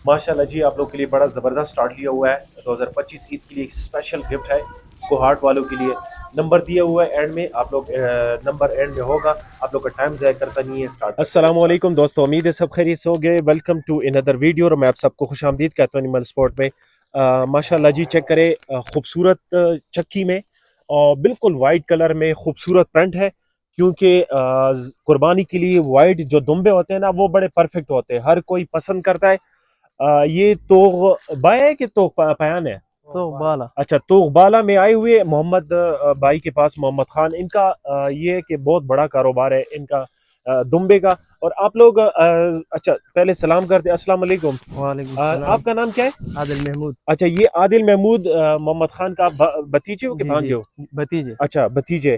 माशाल्लाह जी, आप लोग के लिए बड़ा ज़बरदस्त स्टार्ट लिया हुआ है। 2025 ईद के लिए एक स्पेशल गिफ्ट है कोहाट वालों के लिए। नंबर दिया हुआ है एंड में, आप लोग नंबर एंड में होगा। आप लोग का टाइम ज़ाया करता नहीं है, स्टार्ट। अस्सलाम वालेकुम दोस्तों, उम्मीद है सब खैरियत से हो गए। वेलकम टू अनदर वीडियो और मैं आप सबको खुशामदीद कहता हूँ एनिमल स्पोर्ट में। माशाल्लाह जी, चेक करें खूबसूरत चक्की में और बिल्कुल वाइट कलर में खूबसूरत प्रिंट है, क्योंकि कुर्बानी के लिए वाइट जो दुम्बे होते हैं ना, वो बड़े परफेक्ट होते हैं, हर कोई पसंद करता है। ये तो बाय है कि तो पयान है? तो बाला। अच्छा, तो बाला में आए हुए मोहम्मद भाई के पास, मोहम्मद खान इनका ये है कि बहुत बड़ा कारोबार है इनका दुम्बे का। और आप लोग अच्छा, पहले सलाम करते, अस्सलाम वालेकुम। वालेकुम सलाम। आपका नाम क्या है? आदिल महमूद। अच्छा, ये आदिल महमूद मोहम्मद खान का भतीजे हो कि जी जी, भांजे हो? भतीजे। अच्छा, भतीजे।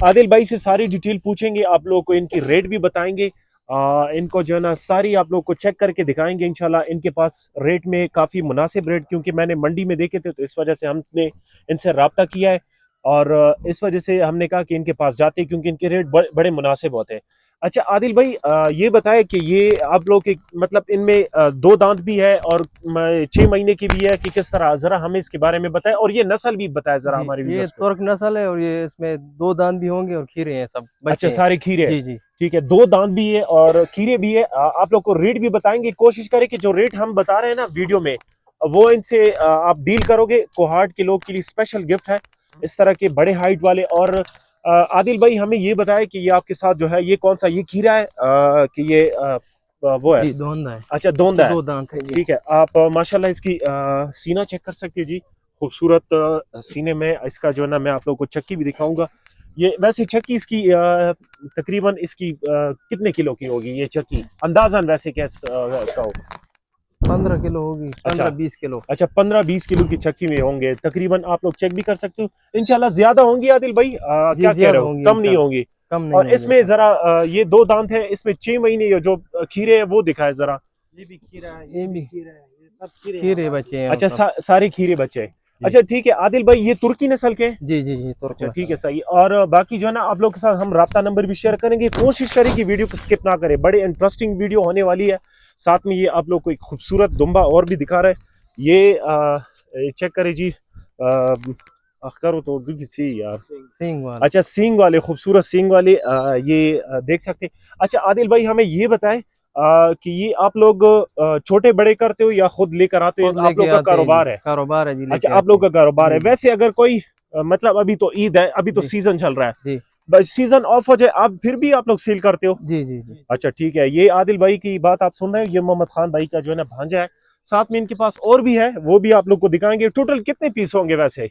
आदिल भाई से सारी डिटेल पूछेंगे, आप लोग को इनकी रेट भी बताएंगे। इनको जो है ना सारी आप लोग को चेक करके दिखाएंगे इंशाल्लाह। इनके पास रेट में काफ़ी मुनासिब रेट, क्योंकि मैंने मंडी में देखे थे, तो इस वजह से हमने इनसे रब्ता किया है। और इस वजह से हमने कहा कि इनके पास जाते हैं, क्योंकि इनके रेट बड़े मुनासिब होते हैं। अच्छा आदिल भाई, ये बताए कि ये आप लोग के मतलब इनमें दो दांत भी है और 6 महीने की भी है कि किस तरह, जरा हमें इसके बारे में बताएं, और ये नस्ल भी बताए जरा जी, हमारे ये व्यूअर्स को। तुर्क नस्ल है और ये इसमें दो दांत भी होंगे और खीरे हैं, सब अच्छा, बच्चे हैं। सारे खीरे हैं। जी जी। ठीक है, दो दांत भी है और खीरे भी है। आप लोग को रेट भी बताएंगे। कोशिश करें कि जो रेट हम बता रहे हैं ना वीडियो में, वो इनसे आप डील करोगे। कोहाट के लोग के लिए स्पेशल गिफ्ट है इस तरह के बड़े हाइट वाले। और आदिल भाई, हमें ये बताया कि ये आपके साथ जो है, ये कौन सा ये खीरा है कि ये वो है? जी, दोंदा है। अच्छा, इसके दोंदा है। दो दांत है जी। ठीक है, आप माशाल्लाह इसकी सीना चेक कर सकते हैं जी। खूबसूरत सीने में इसका जो है ना, मैं आप लोगों को चक्की भी दिखाऊंगा। ये वैसे चक्की इसकी तकरीबन इसकी कितने किलो की होगी ये चक्की अंदाजन, वैसे कहो? 15 किलो होगी, अच्छा। 15-20 किलो। अच्छा, 15-20 किलो की चक्की में होंगे तकरीबन। आप लोग चेक भी कर सकते हो, इंशाल्लाह ज्यादा होंगी आदिल भाई। जी, क्या कह रहे ज्यादा हो, होंगी कम नहीं इंशाल्लाह। होंगी? कम नहीं और होंगे इसमें इंशाल्लाह। जरा ये दो दांत है, इसमें 6 महीने ये जो खीरे है वो दिखाए जरा। ये भी खीरा है, ये ये भी भी खीरा है, ये सब खीरे हैं खीरे हमारे बच्चे हैं अच्छा, सब। सारे खीरे बच्चे हैं। जी अच्छा ठीक है आदिल भाई, ये तुर्की नस्ल के हैं? जी जी जी, तुर्क अच्छा ठीक नस्ल है, है। सही। और बाकी जो है ना, आप लोग के साथ हम राब्ता नंबर भी शेयर करेंगे। कोशिश करें कि वीडियो को स्किप ना करें, बड़े इंटरेस्टिंग वीडियो होने वाली है। साथ में ये आप लोग को एक खूबसूरत दुम्बा और भी दिखा रहे हैं। ये चेक करें जी। करो तो सी यार। सींग वाला। अच्छा, सींग वाले, खूबसूरत सींग वाले ये देख सकते हैं। अच्छा आदिल भाई, हमें ये बताएं कि ये आप लोग छोटे बड़े करते हो या खुद लेकर आते खुद हो? आप लेके लोग का आते हैं जी, कारोबार है? कारोबार है जी, अच्छा, लेके आप आते लोग हैं। का कारोबार है। जी जी वैसे अगर कोई मतलब अभी तो ईद है, अभी तो जी सीजन चल रहा है, जी बस सीजन ऑफ हो जाए आप फिर भी आप लोग सेल करते हो? जी जी जी। अच्छा ठीक है, ये आदिल भाई की बात आप सुन रहे हो, ये मोहम्मद खान भाई का जो है ना भांजा है। साथ में इनके पास और भी है, वो भी आप लोग को दिखाएंगे। टोटल कितने पीस होंगे वैसे?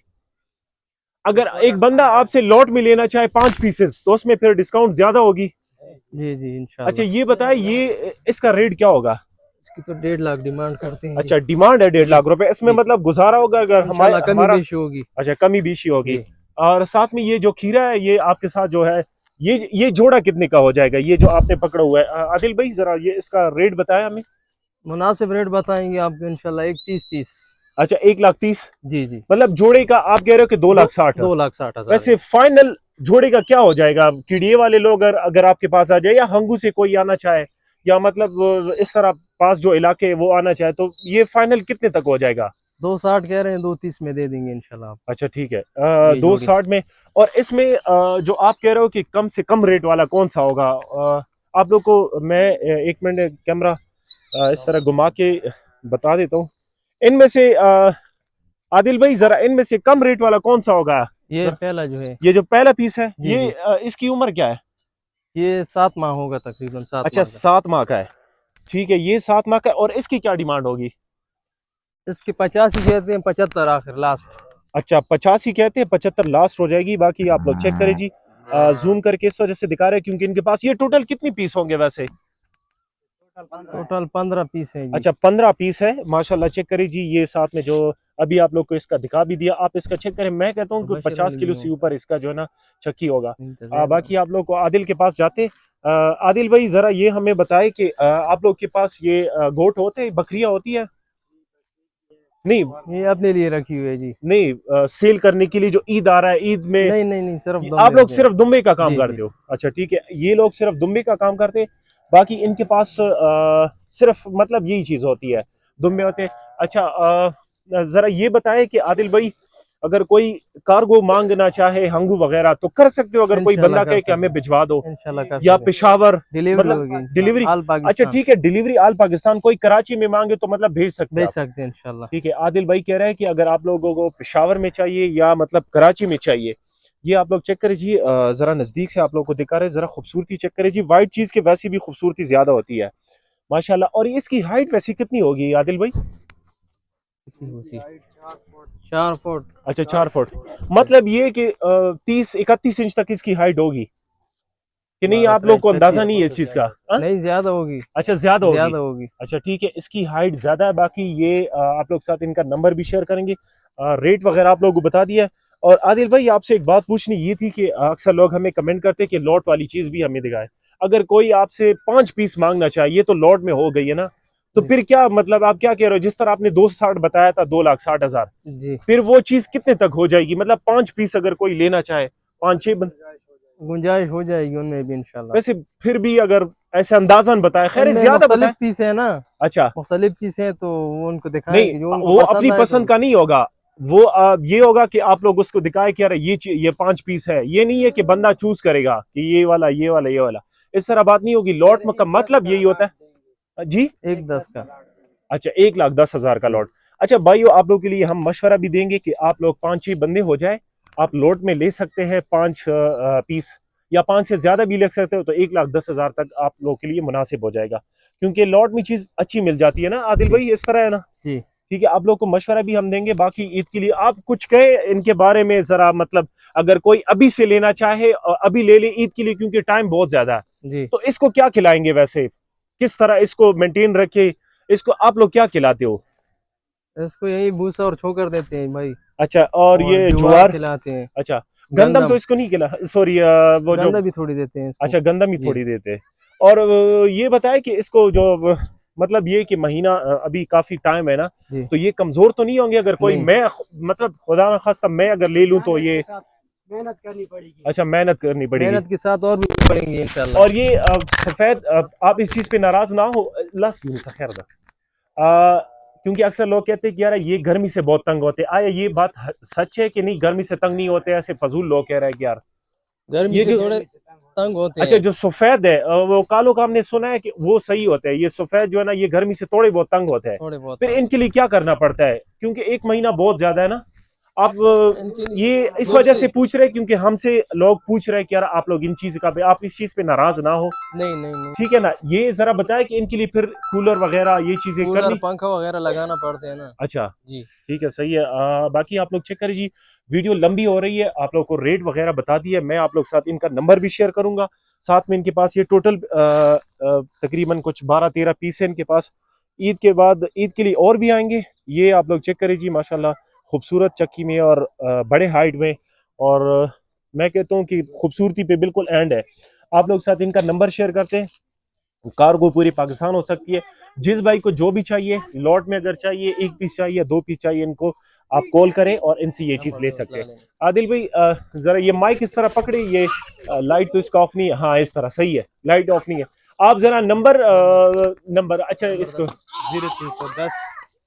अगर एक बंदा आपसे लॉट में लेना चाहे 5 पीसेस, तो उसमें फिर डिस्काउंट ज्यादा होगी? जी जी अच्छा, इंशाल्लाह। ये बताए ये इसका रेट क्या होगा? इसकी तो 1.5 लाख डिमांड करते हैं जी। अच्छा, डिमांड है डेढ़ जी लाख रुपए इसमें, जी, मतलब गुजारा होगा अगर हमारे इंशाल्लाह कमी हमारा? बेशी होगी। अच्छा, कमी बेशी होगी। जी, और साथ में ये जो खीरा है, ये आपके साथ जो है, ये जोड़ा कितने का हो जाएगा, ये जो आपने पकड़ा हुआ है? आदिल भाई, जरा ये इसका रेट बताया हमें। मुनासिब रेट बताएंगे आपको इंशाल्लाह। एक 30-30। अच्छा, 1,30,000। जी जी। मतलब जोड़े का आप कह रहे हो कि दो दो लाख साठ 2,60,000 वैसे जी। फाइनल जोड़े का क्या हो जाएगा? कीड़िए वाले लोग अगर आपके पास आ जाए, या हंगू से कोई आना चाहे, या मतलब इस तरह पास जो इलाके है वो आना चाहे, तो ये फाइनल कितने तक हो जाएगा? 2,60 कह रहे हैं, 2,30 में दे देंगे इंशाल्लाह आप। अच्छा ठीक है, ये दो जोड़ी। साठ में। और इसमें जो आप कह रहे हो कि कम से कम रेट वाला कौन सा होगा? आप लोग को मैं एक मिनट कैमरा इस तरह घुमा के बता देता हूँ। इनमें से आदिल भाई, जरा इनमें से कम रेट वाला कौन सा होगा? ये पहला जो है। ये जो पहला पीस है, जी ये जी, इसकी उम्र क्या है? ये 7 माह होगा, तकरीबन 7 अच्छा, माह का। 7 माह का है। ठीक है, ये 7 माह का है। और इसकी क्या डिमांड होगी? इसके 50 ही कहते हैं, 75 आखिर लास्ट। अच्छा, 85 कहते हैं, 75 लास्ट हो जाएगी। बाकी आप लोग चेक करें जी। जूम करके इस वजह से दिखा रहे हैं क्योंकि इनके पास ये टोटल कितनी पीस होंगे वैसे? टोटल 15 पीस है जी। अच्छा, 15 पीस है। माशाल्लाह, चेक करें जी। ये साथ में जो अभी आप लोग को इसका दिखा भी दिया, आप इसका चेक करें। मैं कहता हूँ कि मुबशर 50 किलो से ऊपर इसका जो है ना चक्की होगा। इंतजार। बाकी आप लोग को आदिल के पास जाते। आदिल भाई, जरा ये हमें बताए कि आप लोग के पास ये गोट होते हैं, बकरियां होती है? नहीं, ये अपने लिए रखी हुई है जी। नहीं, सेल करने के लिए जो ईद आ रहा है, ईद में नहीं नहीं नहीं, सिर्फ आप दमे लोग होते हैं। सिर्फ दुम्बे का काम जी जी। करते हो? अच्छा ठीक है, ये लोग सिर्फ दुम्बे का काम करते हैं। बाकी इनके पास सिर्फ मतलब यही चीज होती है, दुम्बे होते हैं। अच्छा, जरा ये बताएं कि आदिल भाई, अगर कोई कार्गो मांगना चाहे हंगू वगैरह तो कर सकते हो, अगर कोई इंशाल्लाह बंदा कर कहे कि हमें सकते भिजवा दो, हैं, इंशाल्लाह कर या सकते हैं। पेशावर, डिलीवरी मतलब होगी डिलीवरी। इंशाल्लाह, आल अच्छा पाकिस्तान ठीक है, डिलीवरी आल पाकिस्तान। कोई कराची में मांगे तो मतलब भेज सकते हैं भेज आप। सकते हैं इंशाल्लाह। ठीक है, आदिल भाई कह रहे हैं कि अगर आप लोगों को पेशावर में चाहिए या मतलब कराची में चाहिए, ये आप लोग चेक करें जी, जरा नजदीक से आप लोगों को दिखा रहे हैं, जरा खूबसूरती चेक करें जी। व्हाइट चीज के वैसे भी खूबसूरती ज्यादा होती है माशाल्लाह। और इसकी हाइट वैसे कितनी होगी आदिल भाई? 4 फुट। अच्छा 4 फुट, मतलब ये कि 30-31 इंच तक इसकी हाइट होगी कि नहीं? आप लोग को अंदाजा नहीं है इस चीज का? हाँ? नहीं, ज्यादा होगी, अच्छा ज्यादा होगी। ज्यादा होगी। अच्छा ठीक है, इसकी हाइट ज्यादा है। बाकी ये आप लोग साथ इनका नंबर भी शेयर करेंगे, रेट वगैरह आप लोगों को बता दिया है। और आदिल भाई आपसे एक बात पूछनी ये थी कि अक्सर लोग हमें कमेंट करते हैं कि लॉट वाली चीज भी हमें दिखाए। अगर कोई आपसे 5 पीस मांगना चाहिए तो लॉट में हो गई है ना, तो फिर क्या मतलब आप क्या कह रहे हो? जिस तरह आपने 260 बताया था, 2,60,000, जी, फिर वो चीज कितने तक हो जाएगी? मतलब 5 पीस अगर कोई लेना चाहे, 5-6 गुंजाइश हो जाएगी उनमें भी इंशाल्लाह। वैसे फिर भी अगर ऐसे अंदाजन बताए, खैर उनमें ज्यादा बताए। मुख्तलिफ पीस है ना, अच्छा मुख्तलिफ पीस है तो वो उनको नहीं, दिखाएंगे, जो उनको वो अपनी पसंद आए तो। पसंद का नहीं होगा, वो ये होगा कि आप लोग उसको दिखाए कि यार ये 5 पीस है। ये नहीं है कि बंदा चूज करेगा कि ये वाला ये वाला ये वाला, इस तरह बात नहीं होगी। लॉट का मतलब यही होता है जी। 1,10 का। अच्छा 1,10,000 का लॉट। अच्छा भाइयों, आप लोग के लिए हम मशवरा भी देंगे कि आप लोग 5-6 बंदे हो जाए, आप लॉट में ले सकते हैं 5 पीस, या 5 से ज्यादा भी ले सकते हो, तो 1,10,000 तक आप लोग के लिए मुनासिब हो जाएगा, क्योंकि लॉट में चीज अच्छी मिल जाती है ना आदिल जी भाई, इस तरह है ना? जी। ठीक है, आप लोग को मशवरा भी हम देंगे। बाकी ईद के लिए आप कुछ कहे इनके बारे में जरा, मतलब अगर कोई अभी से लेना चाहे और अभी ले ले ईद के लिए, क्योंकि टाइम बहुत ज्यादा है, जी, तो इसको क्या खिलाएंगे वैसे? किस तरह इसको मेंटेन रखे? इसको आप लोग क्या खिलाते हो? इसको यही भूसा और छोकर देते हैं भाई, अच्छा, और और ये ज्वार ज्वार? खिलाते हैं। अच्छा, गंदम तो गंदम, इसको नहीं खिला, सॉरी वो जो, गंदम भी थोड़ी देते हैं इसको। अच्छा गंदम ही जी थोड़ी देते हैं। और ये बताए कि इसको जो मतलब ये कि महीना अभी काफी टाइम है ना, जी। तो ये कमजोर तो नहीं होंगे? अगर कोई नहीं, मैं मतलब खुदा ना खास्ता मैं अगर ले लूं तो ये, मेहनत करनी पड़ेगी। अच्छा मेहनत करनी पड़ेगी। मेहनत के साथ और भी पड़ेंगे इंशाल्लाह। और ये सफेद, आप इस चीज पे नाराज ना हो, लस भी नहीं खैर दा। क्योंकि अक्सर लोग कहते हैं कि यार ये गर्मी से बहुत तंग होते हैं। आया ये बात सच है कि नहीं, गर्मी से तंग नहीं होते? ऐसे फजूल लोग कह रहे हैं कि यार गर्मी ये से जो, थोड़े तंग होते अच्छा हैं। जो सफेद है वो कालो का हमने सुना है कि वो सही होता है। ये सफेद जो है ना, ये गर्मी से थोड़े बहुत तंग होते हैं। थोड़े बहुत फिर तंग इनके लिए क्या करना पड़ता है? क्योंकि 1 महीना बहुत ज्यादा है ना। आप इनके लिए ये इस धूप वजह से। से पूछ रहे हैं क्योंकि हमसे लोग पूछ रहे हैं कि यार आप लोग इन चीज का, आप इस चीज पे नाराज ना हो, नहीं नहीं नहीं, ठीक है ना? ये जरा बताए कि इनके लिए फिर कूलर वगैरह ये चीजें कूलर करनी। पंखा वगैरह लगाना पड़ते हैं ना। अच्छा जी ठीक है, सही है। बाकी आप लोग चेक करिए जी, वीडियो लंबी हो रही है, आप लोग को रेट वगैरह बता दिया। मैं आप लोग साथ इनका नंबर भी शेयर करूंगा, साथ में इनके पास ये टोटल तकरीबन कुछ 12-13 पीस है इनके पास। ईद के बाद ईद के लिए और भी आएंगे। ये आप लोग चेक करिए जी, माशाल्लाह खूबसूरत चक्की में और बड़े हाइट में। और मैं कहता हूँ कि खूबसूरती पे बिल्कुल एंड है। आप लोग साथ इनका नंबर शेयर करते हैं, कार्गो पूरी पाकिस्तान हो सकती है। जिस भाई को जो भी चाहिए, लॉट में अगर चाहिए 1 पीस चाहिए, 2 पीस चाहिए, इनको आप कॉल करें और इनसे ये चीज नंबर ले नोट सकते ला हैं। लेंगे। आदिल भाई जरा ये माइक इस तरह पकड़े, ये लाइट तो इसका ऑफ नहीं है, हाँ इस तरह सही है, लाइट ऑफ नहीं है। आप जरा नंबर नंबर अच्छा इसको, 0310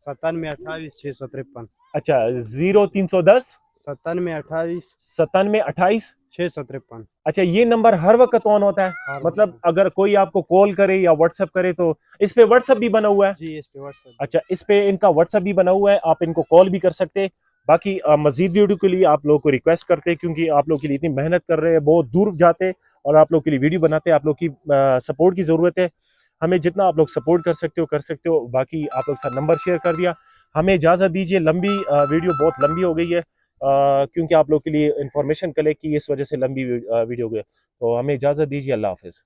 9728 653। अच्छा 0310 9728 9728 653। अच्छा ये नंबर हर वक्त ऑन होता है? हर मतलब वक्त। अगर कोई आपको कॉल करे या व्हाट्सएप करे तो इस पे व्हाट्सएप भी बना हुआ है? जी इस पे व्हाट्सएप। अच्छा इस पे इनका व्हाट्सएप भी बना हुआ है, आप इनको कॉल भी कर सकते हैं। बाकी मजीद वीडियो के लिए आप लोगों को रिक्वेस्ट करते हैं, क्योंकि आप लोग के लिए इतनी मेहनत कर रहे हैं, बहुत दूर जाते हैं और आप लोग के लिए वीडियो बनाते हैं। आप लोग की सपोर्ट की ज़रूरत है, हमें जितना आप लोग सपोर्ट कर सकते हो कर सकते हो। बाकी आप लोग साथ नंबर शेयर कर दिया। हमें इजाज़त दीजिए, लंबी वीडियो बहुत लंबी हो गई है, क्योंकि आप लोग के लिए इंफॉर्मेशन कलेक्ट की, इस वजह से लंबी वीडियो हो गई। तो हमें इजाज़त दीजिए, अल्लाह हाफिज़।